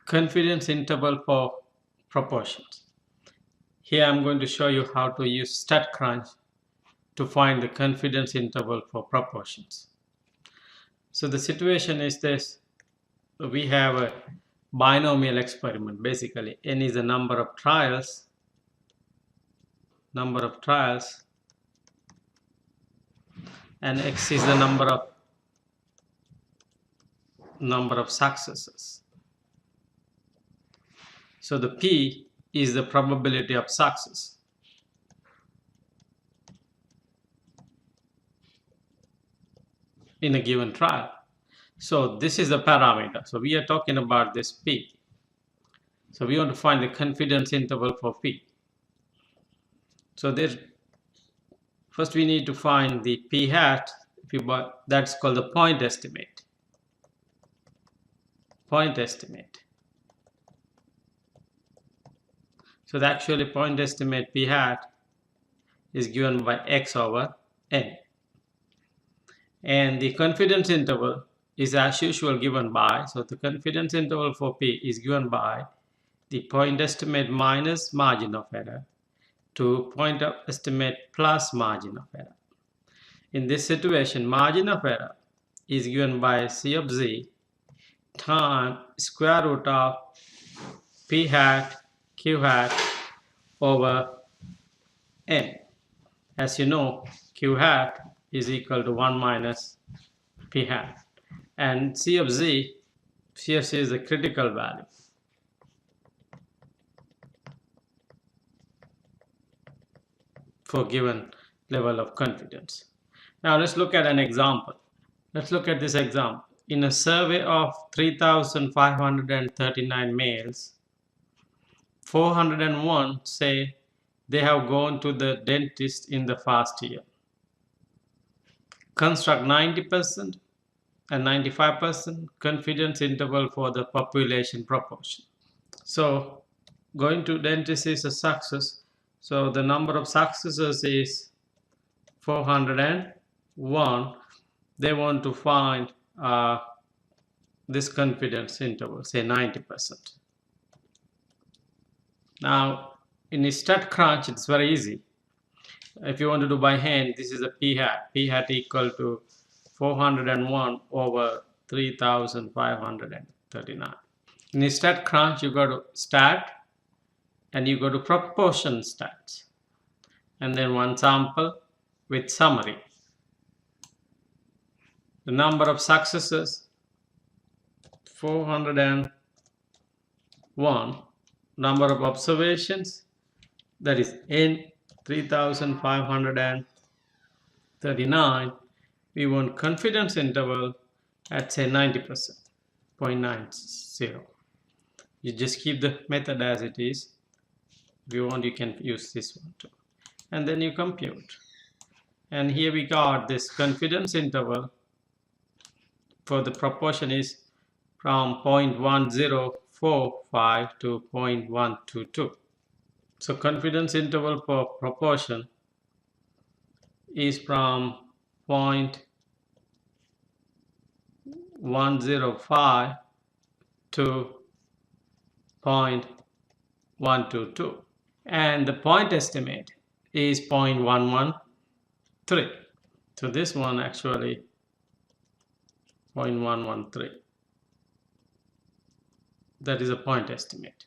confidence interval for proportions. Here I'm going to show you how to use StatCrunch to find the confidence interval for proportions. So the situation is this: we have a binomial experiment. Basically, n is the number of trials, and x is the number of successes. So the p is the probability of success. In a given trial. So this is the parameter. So we are talking about this p. So we want to find the confidence interval for p. So first we need to find the p hat. That's called the point estimate. So the actual point estimate p hat is given by x over n. And the confidence interval is as usual given by, so the confidence interval for p is given by the point estimate minus margin of error to point estimate plus margin of error. In this situation, margin of error is given by C of z times square root of p hat q hat over n. As you know, q hat is equal to 1 minus p hat, and C of z is the critical value. For given level of confidence. Now let's look at an example. Let's look at this example. In a survey of 3,539 males, 401 say they have gone to the dentist in the past year. Construct 90% and 95% confidence interval for the population proportion. So going to dentist is a success. So the number of successes is 401. They want to find this confidence interval, say 90%. Now in StatCrunch, it's very easy. If you want to do by hand, this is a p hat. P hat equal to 401 over 3,539. In StatCrunch, you go to stat and you go to proportion stats, and then one sample with summary. The number of successes 401, number of observations, that is n 3,539. We want confidence interval at say 90%, 0.90. You just keep the method as it is. If you want, you can use this one too. And then you compute. And here we got this confidence interval for the proportion is from 0.1045 to 0.122. So confidence interval for proportion is from 0.105 to 0.122. And the point estimate is 0.113. So this one actually 0.113. That is a point estimate.